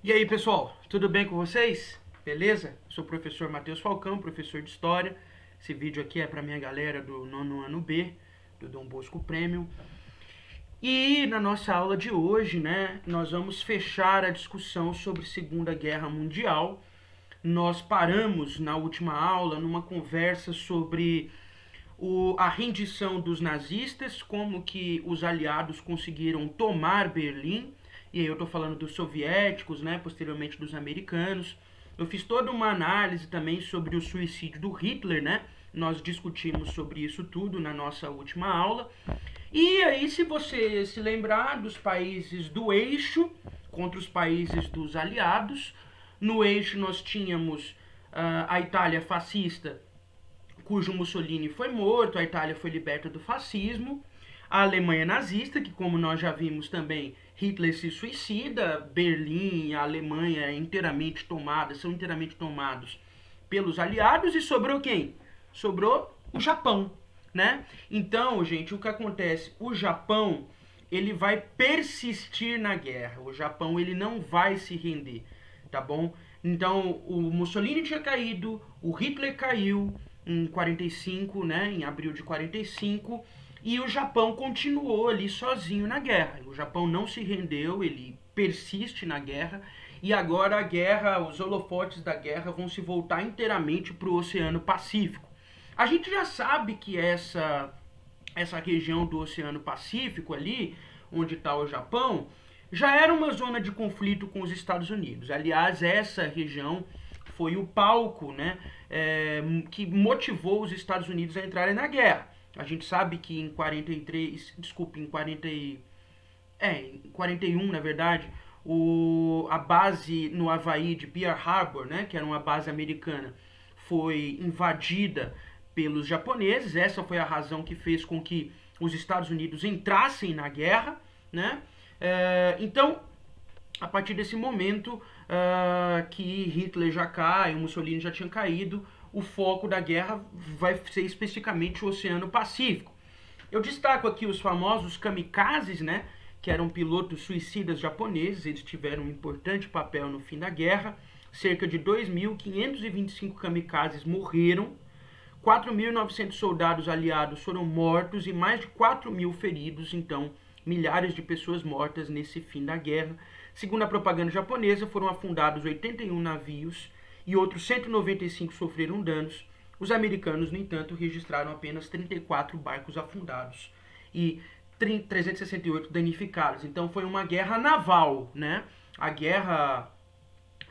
E aí, pessoal, tudo bem com vocês? Beleza? Eu sou o professor Matheus Falcão, professor de História. Esse vídeo aqui é para minha galera do nono ano B, do Dom Bosco Premium. E na nossa aula de hoje, né, nós vamos fechar a discussão sobre Segunda Guerra Mundial. Nós paramos na última aula numa conversa sobre a rendição dos nazistas, como que os aliados conseguiram tomar Berlim, e aí eu estou falando dos soviéticos, né, posteriormente dos americanos. Eu fiz toda uma análise também sobre o suicídio do Hitler, né? Nós discutimos sobre isso tudo na nossa última aula. E aí, se você se lembrar dos países do eixo contra os países dos aliados, no eixo nós tínhamos a Itália fascista, cujo Mussolini foi morto, a Itália foi liberta do fascismo, a Alemanha nazista, que como nós já vimos também, Hitler se suicida, Berlim e a Alemanha são inteiramente tomados pelos aliados, e sobrou quem? Sobrou o Japão, né? Então, gente, o que acontece? O Japão, ele vai persistir na guerra, o Japão ele não vai se render, tá bom? Então, o Mussolini tinha caído, o Hitler caiu em 45, né, em abril de 45, e o Japão continuou ali sozinho na guerra. O Japão não se rendeu, ele persiste na guerra, e agora a guerra, os holofotes da guerra vão se voltar inteiramente para o Oceano Pacífico. A gente já sabe que essa região do Oceano Pacífico ali, onde está o Japão, já era uma zona de conflito com os Estados Unidos. Aliás, essa região foi o palco, né, que motivou os Estados Unidos a entrarem na guerra. A gente sabe que em 41, na verdade, a base no Havaí de Pearl Harbor, né, que era uma base americana, foi invadida pelos japoneses. Essa foi a razão que fez com que os Estados Unidos entrassem na guerra, né? Então, a partir desse momento que Hitler já cai, o Mussolini já tinha caído, o foco da guerra vai ser especificamente o Oceano Pacífico. Eu destaco aqui os famosos kamikazes, né, que eram pilotos suicidas japoneses. Eles tiveram um importante papel no fim da guerra. Cerca de 2.525 kamikazes morreram, 4.900 soldados aliados foram mortos e mais de 4.000 feridos. Então, milhares de pessoas mortas nesse fim da guerra. Segundo a propaganda japonesa, foram afundados 81 navios e outros 195 sofreram danos. Os americanos, no entanto, registraram apenas 34 barcos afundados e 368 danificados. Então foi uma guerra naval, né? A guerra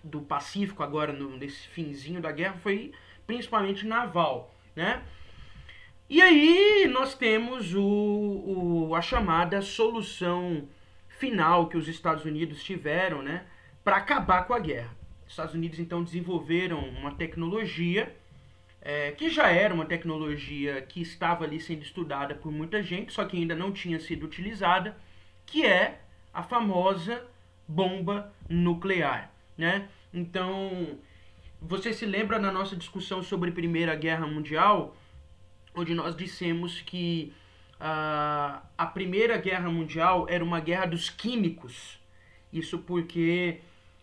do Pacífico, agora nesse finzinho da guerra, foi principalmente naval, né? E aí nós temos a chamada solução final que os Estados Unidos tiveram, né, para acabar com a guerra. Os Estados Unidos então desenvolveram uma tecnologia que já era uma tecnologia que estava ali sendo estudada por muita gente, só que ainda não tinha sido utilizada, que é a famosa bomba nuclear, né? Então, você se lembra na nossa discussão sobre a Primeira Guerra Mundial, onde nós dissemos que a Primeira Guerra Mundial era uma guerra dos químicos. Isso porque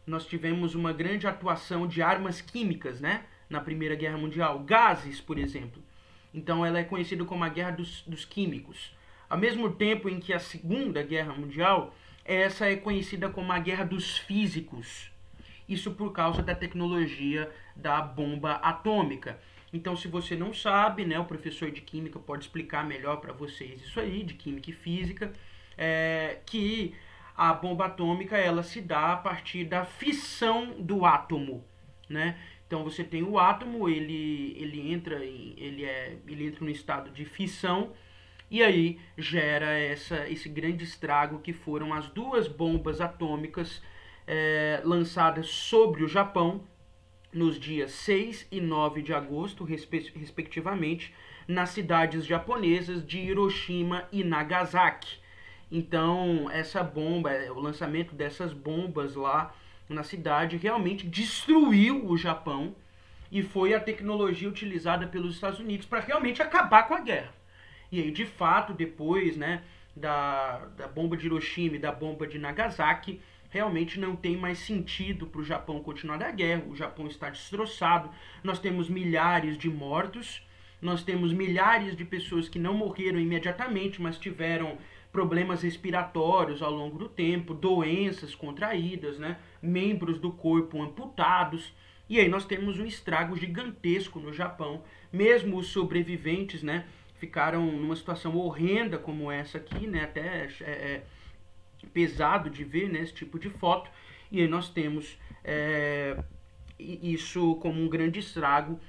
nós tivemos uma grande atuação de armas químicas, né, na Primeira Guerra Mundial. Gases, por exemplo. Então ela é conhecida como a Guerra dos Químicos. Ao mesmo tempo em que a Segunda Guerra Mundial, essa é conhecida como a Guerra dos Físicos. Isso por causa da tecnologia da bomba atômica. Então, se você não sabe, né, o professor de química pode explicar melhor para vocês isso aí, de química e física, que a bomba atômica ela se dá a partir da fissão do átomo, né? Então você tem o átomo, ele entra no estado de fissão, e aí gera esse grande estrago que foram as duas bombas atômicas lançadas sobre o Japão nos dias 6 e 9 de agosto, respectivamente, nas cidades japonesas de Hiroshima e Nagasaki. Então, essa bomba, o lançamento dessas bombas lá na cidade realmente destruiu o Japão, e foi a tecnologia utilizada pelos Estados Unidos para realmente acabar com a guerra. E aí, de fato, depois, né, da bomba de Hiroshima e da bomba de Nagasaki, realmente não tem mais sentido para o Japão continuar a guerra. O Japão está destroçado, nós temos milhares de mortos, nós temos milhares de pessoas que não morreram imediatamente, mas tiveram problemas respiratórios ao longo do tempo, doenças contraídas, né? Membros do corpo amputados. E aí nós temos um estrago gigantesco no Japão. Mesmo os sobreviventes, né, ficaram numa situação horrenda como essa aqui, né? Até pesado de ver, né, esse tipo de foto. E aí nós temos isso como um grande estrago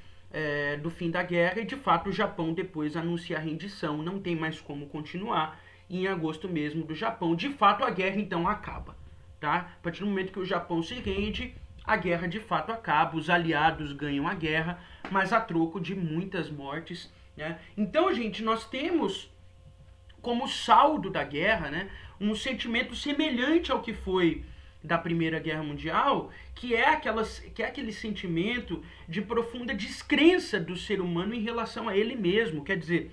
do fim da guerra. E de fato o Japão depois anuncia a rendição, não tem mais como continuar. E em agosto mesmo do Japão, de fato a guerra então acaba, tá? A partir do momento que o Japão se rende, a guerra de fato acaba, os aliados ganham a guerra, mas a troco de muitas mortes, né? Então, gente, nós temos como saldo da guerra, né, um sentimento semelhante ao que foi da Primeira Guerra Mundial, que é aquele sentimento de profunda descrença do ser humano em relação a ele mesmo. Quer dizer,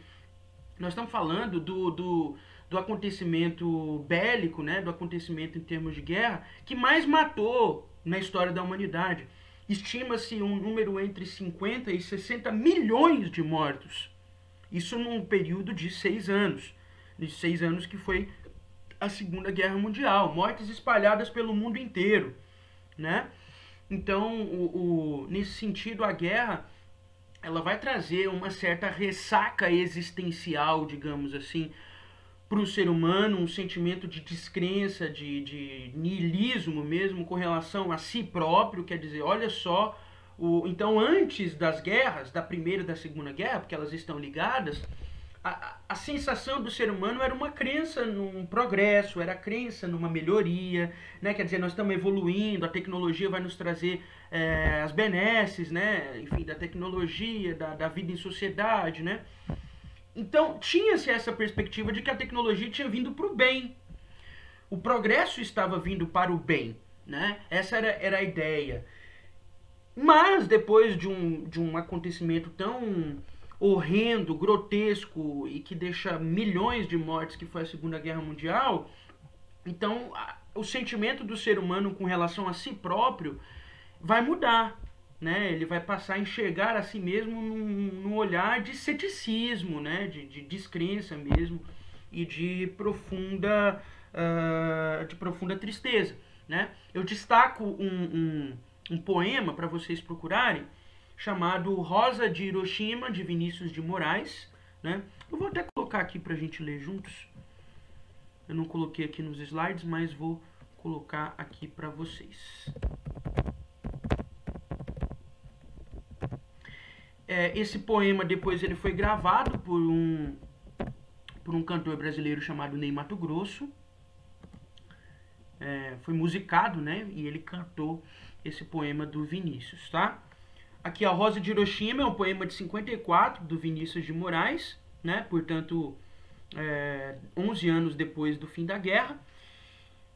nós estamos falando do acontecimento bélico, né, do acontecimento em termos de guerra, que mais matou na história da humanidade. Estima-se um número entre 50 e 60 milhões de mortos. Isso num período de 6 anos. De 6 anos que foi a Segunda Guerra Mundial. Mortes espalhadas pelo mundo inteiro, né? Então, nesse sentido, a guerra ela vai trazer uma certa ressaca existencial, digamos assim, para o ser humano, um sentimento de descrença, de niilismo mesmo com relação a si próprio. Quer dizer, olha só, então antes das guerras, da Primeira e da Segunda Guerra, porque elas estão ligadas, a sensação do ser humano era uma crença num progresso, era a crença numa melhoria, né? Quer dizer, nós estamos evoluindo, a tecnologia vai nos trazer as benesses, né? Enfim, da tecnologia, da vida em sociedade, né? Então, tinha-se essa perspectiva de que a tecnologia tinha vindo para o bem. O progresso estava vindo para o bem, né? Essa era a ideia. Mas, depois de um acontecimento tão horrendo, grotesco e que deixa milhões de mortes, que foi a Segunda Guerra Mundial, então o sentimento do ser humano com relação a si próprio vai mudar, né? Ele vai passar a enxergar a si mesmo num olhar de ceticismo, né? De descrença mesmo e de profunda tristeza, né? Eu destaco um poema para vocês procurarem, chamado Rosa de Hiroshima, de Vinícius de Moraes, né? Eu vou até colocar aqui para a gente ler juntos. Eu não coloquei aqui nos slides, mas vou colocar aqui para vocês. Esse poema depois ele foi gravado por um cantor brasileiro chamado Ney Matogrosso. Foi musicado, né? E ele cantou esse poema do Vinícius, tá? Aqui a Rosa de Hiroshima é um poema de 54 do Vinícius de Moraes, né? Portanto, 11 anos depois do fim da guerra.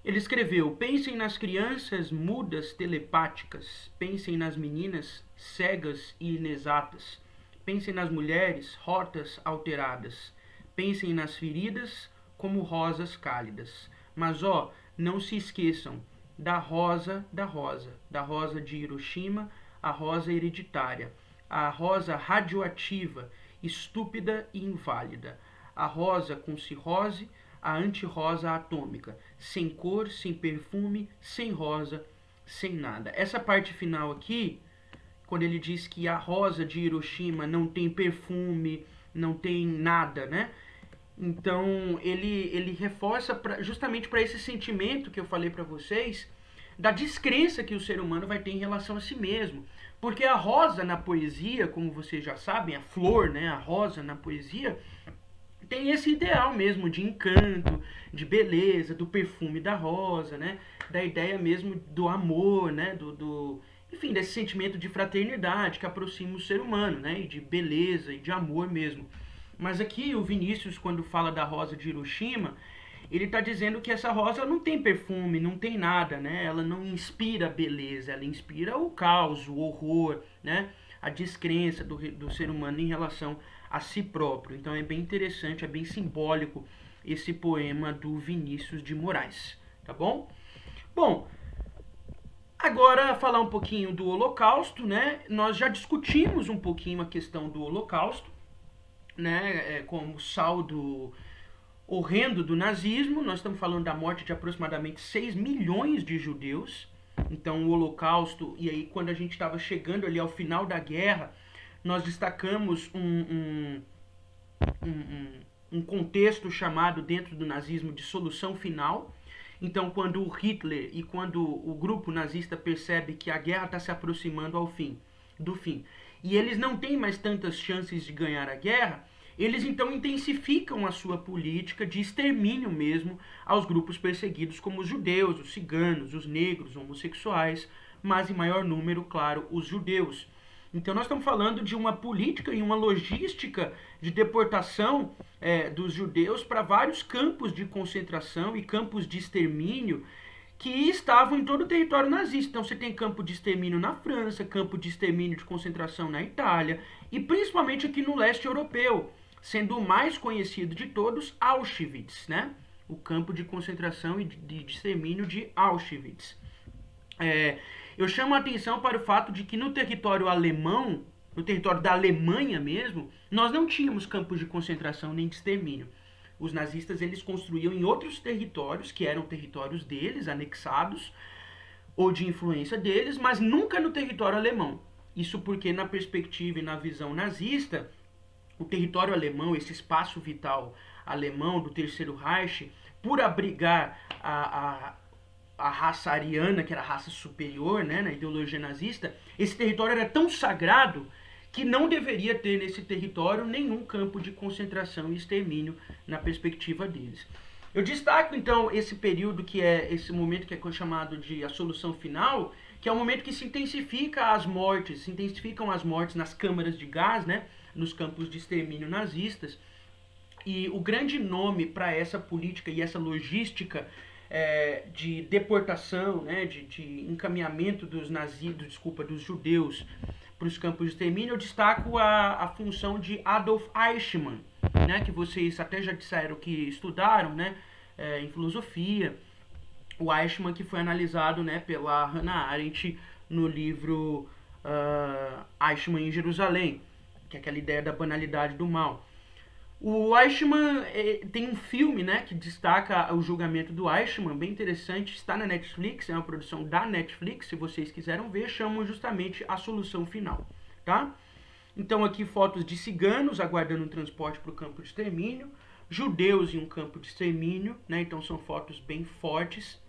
Ele escreveu: pensem nas crianças mudas telepáticas, pensem nas meninas cegas e inexatas, pensem nas mulheres rotas alteradas, pensem nas feridas como rosas cálidas. Mas ó, não se esqueçam da rosa de Hiroshima, a rosa hereditária, a rosa radioativa, estúpida e inválida, a rosa com cirrose, a anti-rosa atômica, sem cor, sem perfume, sem rosa, sem nada. Essa parte final aqui, quando ele diz que a rosa de Hiroshima não tem perfume, não tem nada, né? Então ele reforça justamente para esse sentimento que eu falei para vocês, da descrença que o ser humano vai ter em relação a si mesmo. Porque a rosa na poesia, como vocês já sabem, a flor, né, a rosa na poesia, tem esse ideal mesmo de encanto, de beleza, do perfume da rosa, né, da ideia mesmo do amor, né, enfim, desse sentimento de fraternidade que aproxima o ser humano, né, e de beleza e de amor mesmo. Mas aqui o Vinícius, quando fala da rosa de Hiroshima, ele está dizendo que essa rosa não tem perfume, não tem nada, né? Ela não inspira beleza, ela inspira o caos, o horror, né? A descrença do ser humano em relação a si próprio. Então é bem interessante, é bem simbólico esse poema do Vinícius de Moraes, tá bom? Bom, agora falar um pouquinho do Holocausto, né? Nós já discutimos um pouquinho a questão do Holocausto, né? Como saldo horrendo do nazismo. Nós estamos falando da morte de aproximadamente 6 milhões de judeus. Então o Holocausto, e aí quando a gente estava chegando ali ao final da guerra, nós destacamos um contexto chamado dentro do nazismo de solução final. Então, quando o Hitler e quando o grupo nazista percebe que a guerra está se aproximando do fim, e eles não têm mais tantas chances de ganhar a guerra, eles então intensificam a sua política de extermínio mesmo aos grupos perseguidos, como os judeus, os ciganos, os negros, os homossexuais, mas em maior número, claro, os judeus. Então nós estamos falando de uma política e uma logística de deportação dos judeus para vários campos de concentração e campos de extermínio que estavam em todo o território nazista. Então você tem campo de extermínio na França, campo de extermínio de concentração na Itália e principalmente aqui no leste europeu, sendo o mais conhecido de todos Auschwitz, né? O campo de concentração e de extermínio de Auschwitz. Eu chamo a atenção para o fato de que no território alemão, no território da Alemanha mesmo, nós não tínhamos campos de concentração nem de extermínio. Os nazistas eles construíam em outros territórios, que eram territórios deles, anexados, ou de influência deles, mas nunca no território alemão. Isso porque na perspectiva e na visão nazista, o território alemão, esse espaço vital alemão do Terceiro Reich, por abrigar a raça ariana, que era a raça superior, né, na ideologia nazista, esse território era tão sagrado que não deveria ter nesse território nenhum campo de concentração e extermínio na perspectiva deles. Eu destaco então esse período que é esse momento que é chamado de a solução final, que é o momento que se intensificam as mortes nas câmaras de gás, né, nos campos de extermínio nazistas. E o grande nome para essa política e essa logística de deportação, né, de encaminhamento dos judeus para os campos de extermínio, eu destaco a função de Adolf Eichmann, né, que vocês até já disseram que estudaram, né, em filosofia. O Eichmann que foi analisado, né, pela Hannah Arendt no livro Eichmann em Jerusalém, que é aquela ideia da banalidade do mal. O Eichmann tem um filme, né, que destaca o julgamento do Eichmann, bem interessante, está na Netflix, é uma produção da Netflix, se vocês quiserem ver, chamam justamente A Solução Final, tá? Então aqui fotos de ciganos aguardando um transporte para o campo de extermínio, judeus em um campo de extermínio, né, então são fotos bem fortes.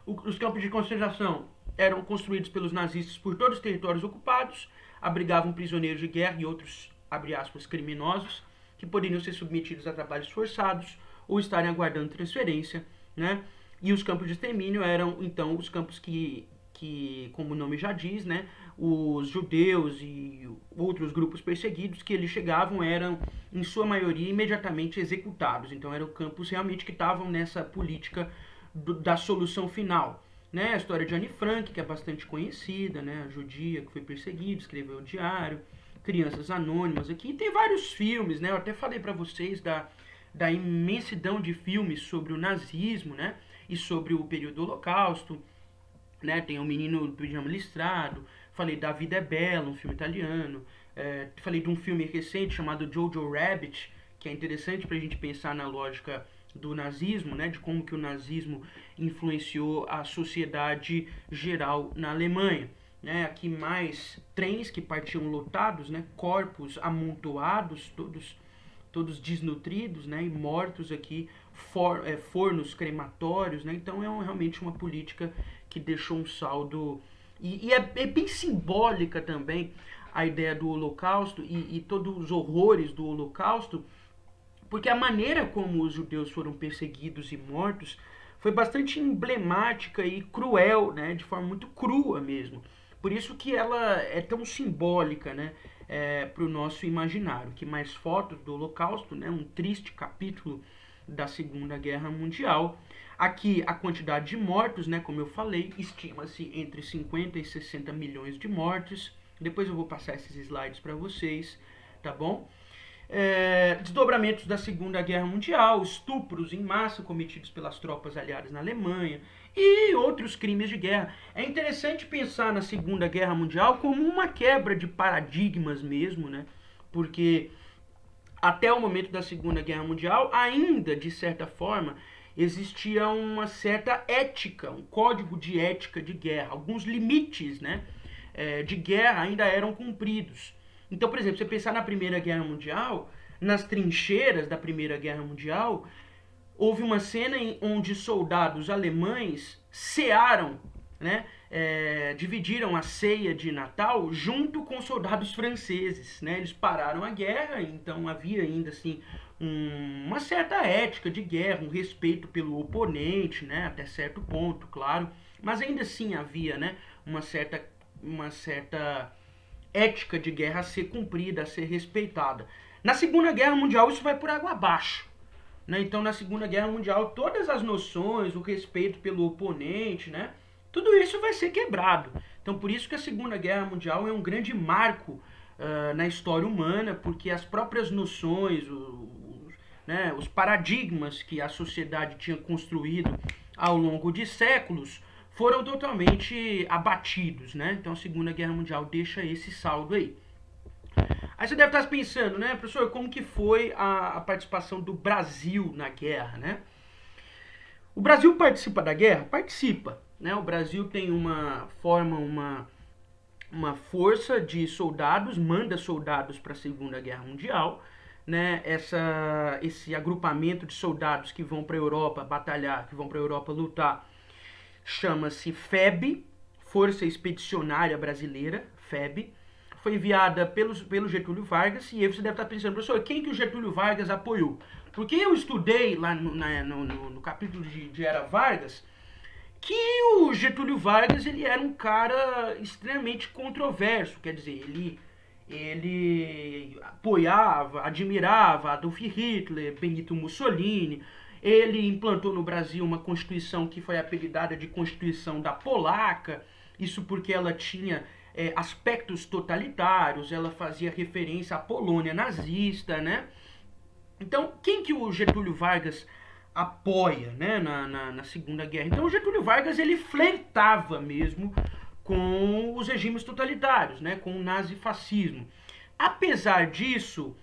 Os campos de concentração eram construídos pelos nazistas por todos os territórios ocupados, abrigavam prisioneiros de guerra e outros, abre aspas, criminosos, que poderiam ser submetidos a trabalhos forçados ou estarem aguardando transferência, né? E os campos de extermínio eram, então, os campos que como o nome já diz, né, os judeus e outros grupos perseguidos que eles chegavam eram, em sua maioria, imediatamente executados. Então, eram campos realmente que estavam nessa política da solução final. Né? A história de Anne Frank, que é bastante conhecida, né, a judia que foi perseguida, escreveu o diário, Crianças Anônimas aqui, e tem vários filmes, né? Eu até falei para vocês da imensidão de filmes sobre o nazismo, né? E sobre o período do Holocausto, né? Tem O Menino do Pijama Listrado, falei da Vida é Bela, um filme italiano, falei de um filme recente chamado Jojo Rabbit, que é interessante para a gente pensar na lógica do nazismo, né? De como que o nazismo influenciou a sociedade geral na Alemanha. Né, aqui mais trens que partiam lotados, né, corpos amontoados, todos desnutridos, né, e mortos aqui, fornos crematórios, né, então é realmente uma política que deixou um saldo, e é bem simbólica também a ideia do Holocausto e todos os horrores do Holocausto, porque a maneira como os judeus foram perseguidos e mortos foi bastante emblemática e cruel, né, de forma muito crua mesmo. Por isso que ela é tão simbólica, né, para o nosso imaginário. Que mais fotos do Holocausto, né, um triste capítulo da Segunda Guerra Mundial. Aqui a quantidade de mortos, né, como eu falei, estima-se entre 50 e 60 milhões de mortes. Depois eu vou passar esses slides para vocês, tá bom? Desdobramentos da Segunda Guerra Mundial, estupros em massa cometidos pelas tropas aliadas na Alemanha, e outros crimes de guerra. É interessante pensar na Segunda Guerra Mundial como uma quebra de paradigmas mesmo, né? Porque até o momento da Segunda Guerra Mundial, ainda, de certa forma, existia uma certa ética, um código de ética de guerra. Alguns limites, né, de guerra ainda eram cumpridos. Então, por exemplo, você pensar na Primeira Guerra Mundial, nas trincheiras da Primeira Guerra Mundial, houve uma cena onde soldados alemães cearam, né, dividiram a ceia de Natal junto com soldados franceses, né? Eles pararam a guerra, então havia ainda assim uma certa ética de guerra, um respeito pelo oponente, né? Até certo ponto, claro, mas ainda assim havia, né, uma certa ética de guerra a ser cumprida, a ser respeitada. Na Segunda Guerra Mundial isso vai por água abaixo. Né? Então, na Segunda Guerra Mundial, todas as noções, o respeito pelo oponente, né? Tudo isso vai ser quebrado. Então, por isso que a Segunda Guerra Mundial é um grande marco na história humana, porque as próprias noções, né, os paradigmas que a sociedade tinha construído ao longo de séculos foram totalmente abatidos. Né? Então, a Segunda Guerra Mundial deixa esse saldo aí. Aí você deve estar pensando, né, professor, como que foi a participação do Brasil na guerra, né? O Brasil participa da guerra? Participa, né? O Brasil tem uma força de soldados, manda soldados para a Segunda Guerra Mundial, né? Esse agrupamento de soldados que vão para a Europa batalhar, que vão para a Europa lutar, chama-se FEB, Força Expedicionária Brasileira, FEB. Foi enviada pelo Getúlio Vargas, e aí você deve estar pensando, professor, quem que o Getúlio Vargas apoiou? Porque eu estudei lá no capítulo de Era Vargas, que o Getúlio Vargas ele era um cara extremamente controverso, quer dizer, ele apoiava, admirava Adolf Hitler, Benito Mussolini, ele implantou no Brasil uma constituição que foi apelidada de Constituição da Polaca, isso porque ela tinha aspectos totalitários, ela fazia referência à Polônia nazista, né? Então, quem que o Getúlio Vargas apoia, né, na Segunda Guerra? Então, o Getúlio Vargas, ele flertava mesmo com os regimes totalitários, né, com o nazifascismo. Apesar disso,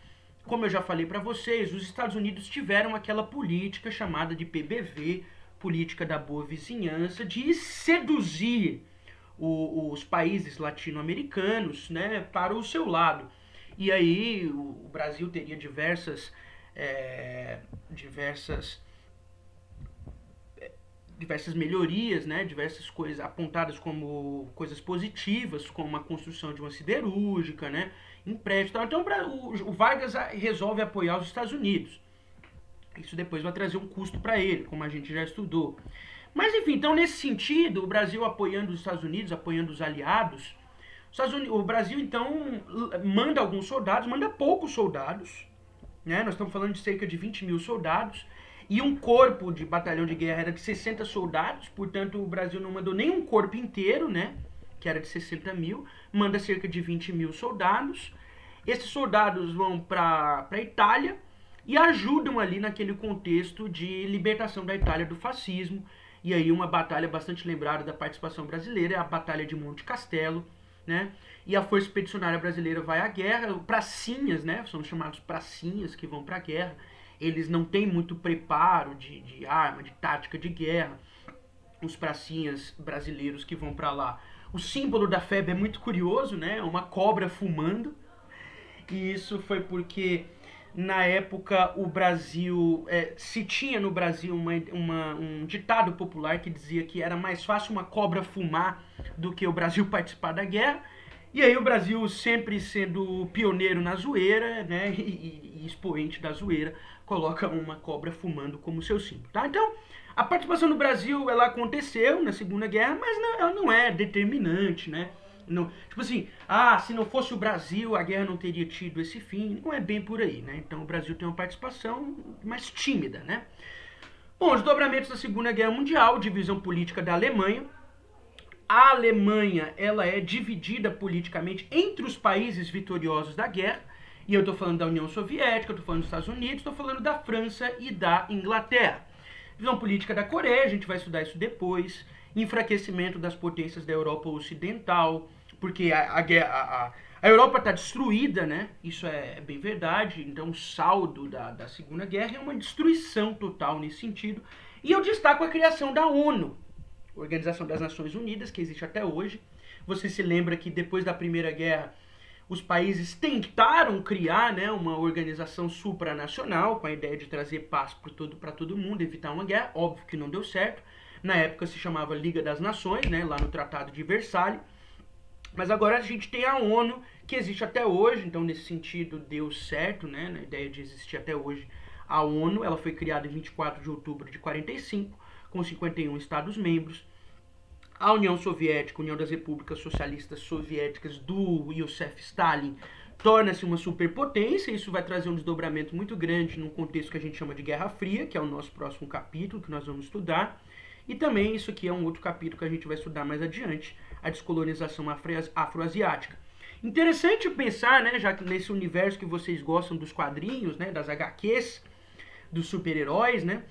como eu já falei para vocês, os Estados Unidos tiveram aquela política chamada de PBV, Política da Boa Vizinhança, de seduzir os países latino-americanos, né, para o seu lado. E aí o Brasil teria diversas melhorias, né, diversas coisas apontadas como coisas positivas, como a construção de uma siderúrgica, né, empréstimo. Então o Vargas resolve apoiar os Estados Unidos. Isso depois vai trazer um custo para ele, como a gente já estudou. Mas enfim, então nesse sentido, o Brasil apoiando os Estados Unidos, apoiando os aliados, o Brasil então manda alguns soldados, manda poucos soldados, né? Nós estamos falando de cerca de 20 mil soldados, e um corpo de batalhão de guerra era de 60 soldados, portanto o Brasil não mandou nem um corpo inteiro, né? Que era de 60 mil, manda cerca de 20 mil soldados. Esses soldados vão para a Itália e ajudam ali naquele contexto de libertação da Itália do fascismo. E aí uma batalha bastante lembrada da participação brasileira é a Batalha de Monte Castelo, né? E a Força Expedicionária Brasileira vai à guerra, pracinhas, né? São chamados pracinhas que vão para a guerra. Eles não têm muito preparo de arma, de tática de guerra. Os pracinhas brasileiros que vão para lá. O símbolo da FEB é muito curioso, né? Uma cobra fumando. E isso foi porque na época o Brasil, se tinha no Brasil um ditado popular que dizia que era mais fácil uma cobra fumar do que o Brasil participar da guerra. E aí o Brasil, sempre sendo pioneiro na zoeira, né, e expoente da zoeira, coloca uma cobra fumando como seu símbolo, tá? Então, a participação do Brasil, ela aconteceu na Segunda Guerra, mas ela não é determinante, né? Não, tipo assim, se não fosse o Brasil, a guerra não teria tido esse fim. Não é bem por aí, né? Então o Brasil tem uma participação mais tímida, né? Bom, os desdobramentos da Segunda Guerra Mundial, divisão política da Alemanha. A Alemanha, ela é dividida politicamente entre os países vitoriosos da guerra. E eu tô falando da União Soviética, eu tô falando dos Estados Unidos, tô falando da França e da Inglaterra. Visão política da Coreia, a gente vai estudar isso depois. Enfraquecimento das potências da Europa Ocidental, porque a Europa está destruída, né? Isso é bem verdade. Então, o saldo da Segunda Guerra é uma destruição total nesse sentido. E eu destaco a criação da ONU, Organização das Nações Unidas, que existe até hoje. Você se lembra que depois da Primeira Guerra, os países tentaram criar, né, uma organização supranacional com a ideia de trazer paz para todo mundo, evitar uma guerra. Óbvio que não deu certo. Na época se chamava Liga das Nações, né, lá no Tratado de Versalhes. Mas agora a gente tem a ONU, que existe até hoje, então nesse sentido deu certo, né, na ideia de existir até hoje a ONU. Ela foi criada em 24 de outubro de 45, com 51 Estados-membros. A União Soviética, União das Repúblicas Socialistas Soviéticas do Iosif Stalin, torna-se uma superpotência. Isso vai trazer um desdobramento muito grande num contexto que a gente chama de Guerra Fria, que é o nosso próximo capítulo que nós vamos estudar. E também isso aqui é um outro capítulo que a gente vai estudar mais adiante, a descolonização afroasiática. Interessante pensar, né, já que nesse universo que vocês gostam dos quadrinhos, né, das HQs, dos super-heróis, né,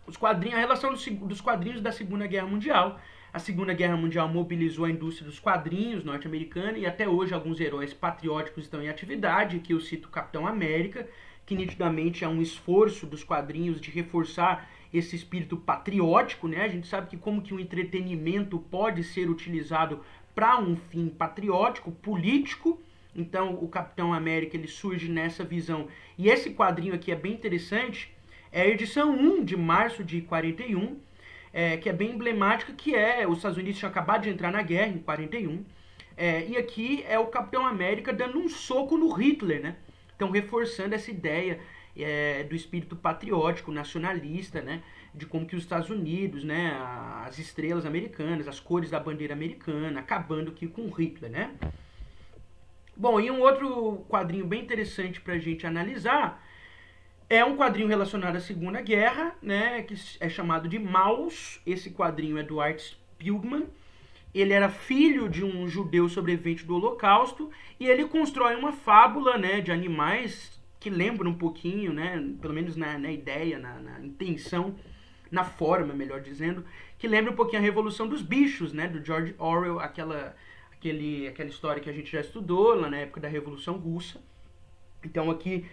a relação dos quadrinhos da Segunda Guerra Mundial. A Segunda Guerra Mundial mobilizou a indústria dos quadrinhos norte-americana e até hoje alguns heróis patrióticos estão em atividade. Aqui eu cito o Capitão América, que nitidamente é um esforço dos quadrinhos de reforçar esse espírito patriótico, né? A gente sabe que como que o entretenimento pode ser utilizado para um fim patriótico, político. Então o Capitão América ele surge nessa visão. E esse quadrinho aqui é bem interessante. É a edição 1 de março de 41, que é bem emblemática, que os Estados Unidos tinham acabado de entrar na guerra em 41. E aqui é o Capitão América dando um soco no Hitler, né? Então reforçando essa ideia do espírito patriótico, nacionalista, né, de como que os Estados Unidos, né, as estrelas americanas, as cores da bandeira americana, acabando aqui com Hitler, né. Bom, e um outro quadrinho bem interessante para a gente analisar é um quadrinho relacionado à Segunda Guerra, né, que é chamado de Maus. Esse quadrinho é do Art Spiegelman. Ele era filho de um judeu sobrevivente do Holocausto e ele constrói uma fábula, né, de animais que lembra um pouquinho, né, pelo menos na ideia, na intenção, na forma, melhor dizendo, que lembra um pouquinho a Revolução dos Bichos, né, do George Orwell, aquela história que a gente já estudou lá na época da Revolução Russa. Então aqui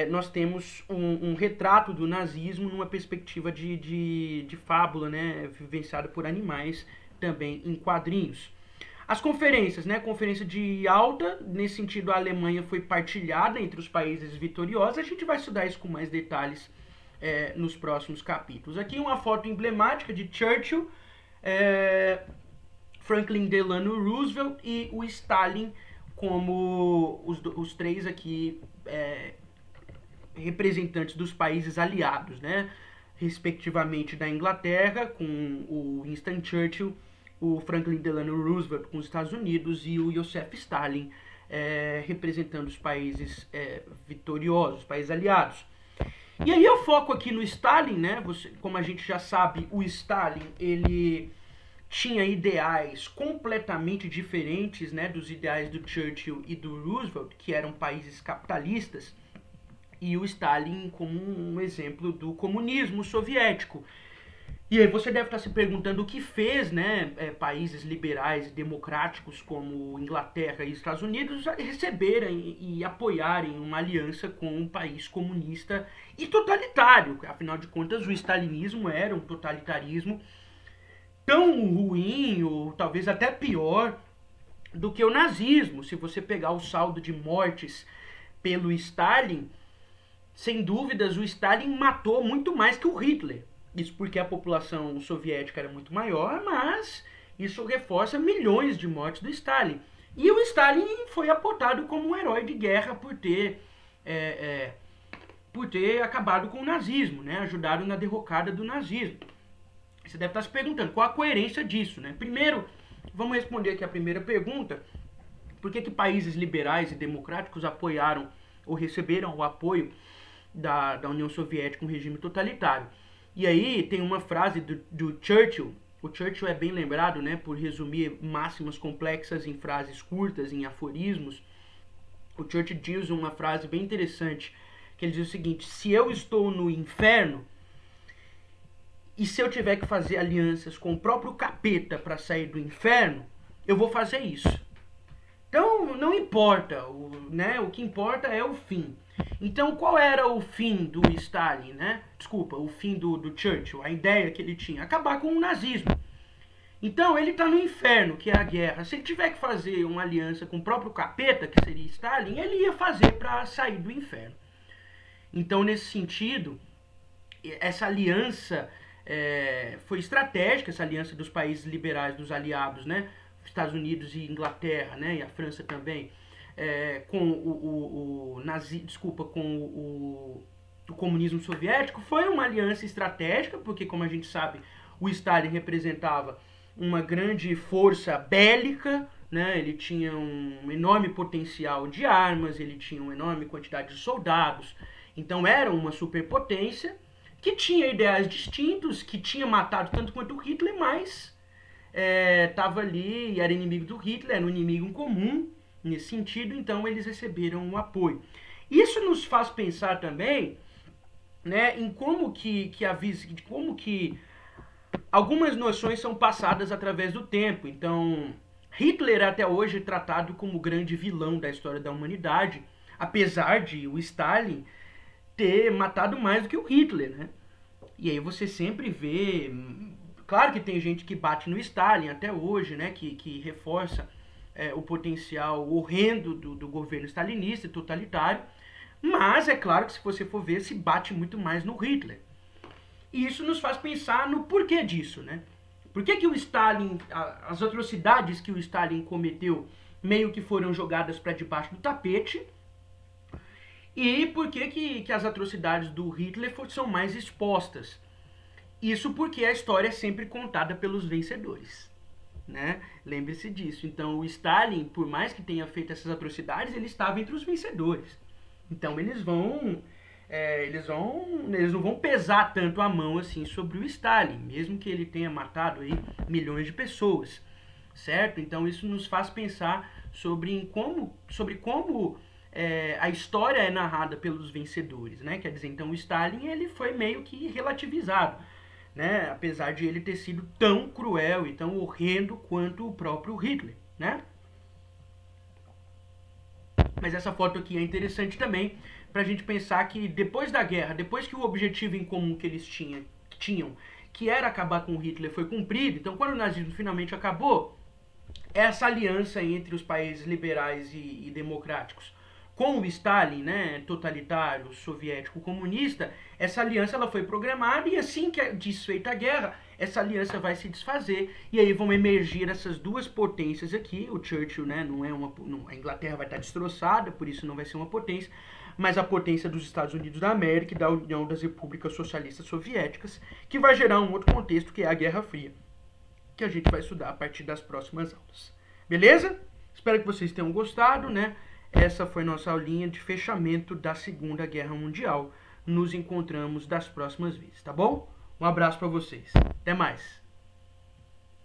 nós temos um retrato do nazismo numa perspectiva de fábula, né, vivenciada por animais, também em quadrinhos. As conferências, né? Conferência de Yalta, nesse sentido a Alemanha foi partilhada entre os países vitoriosos. A gente vai estudar isso com mais detalhes nos próximos capítulos. Aqui uma foto emblemática de Churchill, Franklin Delano Roosevelt e o Stalin como os três aqui representantes dos países aliados, né? Respectivamente da Inglaterra, com o Winston Churchill, o Franklin Delano Roosevelt com os Estados Unidos e o Joseph Stalin representando os países vitoriosos, os países aliados. E aí eu foco aqui no Stalin, né? Como a gente já sabe, o Stalin ele tinha ideais completamente diferentes, né, dos ideais do Churchill e do Roosevelt, que eram países capitalistas, e o Stalin como um exemplo do comunismo soviético. E aí você deve estar se perguntando o que fez, né, países liberais e democráticos como Inglaterra e Estados Unidos receberem e apoiarem uma aliança com um país comunista e totalitário. Afinal de contas, o stalinismo era um totalitarismo tão ruim, ou talvez até pior, do que o nazismo. Se você pegar o saldo de mortes pelo Stalin, sem dúvidas o Stalin matou muito mais que o Hitler. Isso porque a população soviética era muito maior, mas isso reforça milhões de mortes do Stalin. E o Stalin foi apontado como um herói de guerra por ter acabado com o nazismo, né? Ajudado na derrocada do nazismo. Você deve estar se perguntando qual a coerência disso, né? Primeiro, vamos responder aqui a primeira pergunta. Por que países liberais e democráticos apoiaram ou receberam o apoio da União Soviética, um regime totalitário? E aí tem uma frase do Churchill. O Churchill é bem lembrado, né, por resumir máximas complexas em frases curtas, em aforismos. O Churchill diz uma frase bem interessante, que ele diz o seguinte: se eu estou no inferno, e se eu tiver que fazer alianças com o próprio capeta para sair do inferno, eu vou fazer isso. Então, não importa, o que importa é o fim. Então, qual era o fim do Stalin, né? Desculpa, o fim do Churchill, a ideia que ele tinha? Acabar com o nazismo. Então, ele está no inferno, que é a guerra. Se ele tiver que fazer uma aliança com o próprio capeta, que seria Stalin, ele ia fazer para sair do inferno. Então, nesse sentido, essa aliança foi estratégica, essa aliança dos países liberais, dos aliados, né? Estados Unidos e Inglaterra, né? E a França também, com o comunismo soviético, foi uma aliança estratégica, porque, como a gente sabe, o Stalin representava uma grande força bélica, né? Ele tinha um enorme potencial de armas, ele tinha uma enorme quantidade de soldados, então era uma superpotência que tinha ideais distintos, que tinha matado tanto quanto o Hitler, mas estava ali e era inimigo do Hitler, era um inimigo em comum nesse sentido, então eles receberam um apoio. Isso nos faz pensar também, né, em como que algumas noções são passadas através do tempo. Então, Hitler até hoje é tratado como o grande vilão da história da humanidade, apesar de o Stalin ter matado mais do que o Hitler, né? E aí você sempre vê, claro que tem gente que bate no Stalin até hoje, né, que reforça o potencial horrendo do governo stalinista e totalitário, mas é claro que se você for ver, se bate muito mais no Hitler. E isso nos faz pensar no porquê disso, né? Por que o Stalin, as atrocidades que o Stalin cometeu meio que foram jogadas para debaixo do tapete, e por que as atrocidades do Hitler são mais expostas? Isso porque a história é sempre contada pelos vencedores, né? Lembre-se disso. Então o Stalin, por mais que tenha feito essas atrocidades, ele estava entre os vencedores. Então eles não vão pesar tanto a mão assim sobre o Stalin, mesmo que ele tenha matado aí milhões de pessoas, certo? Então isso nos faz pensar sobre como a história é narrada pelos vencedores, né? Quer dizer, então o Stalin ele foi meio que relativizado, né? Apesar de ele ter sido tão cruel e tão horrendo quanto o próprio Hitler, né? Mas essa foto aqui é interessante também para a gente pensar que depois da guerra, depois que o objetivo em comum que eles tinham, que era acabar com o Hitler, foi cumprido, então quando o nazismo finalmente acabou, essa aliança entre os países liberais e democráticos com o Stalin, né, totalitário, soviético, comunista, essa aliança ela foi programada e assim que é desfeita a guerra, essa aliança vai se desfazer e aí vão emergir essas duas potências aqui. O Churchill, né, a Inglaterra vai estar destroçada, por isso não vai ser uma potência, mas a potência dos Estados Unidos da América e da União das Repúblicas Socialistas Soviéticas, que vai gerar um outro contexto que é a Guerra Fria, que a gente vai estudar a partir das próximas aulas. Beleza? Espero que vocês tenham gostado, né? Essa foi nossa aulinha de fechamento da Segunda Guerra Mundial. Nos encontramos das próximas vezes, tá bom? Um abraço para vocês. Até mais.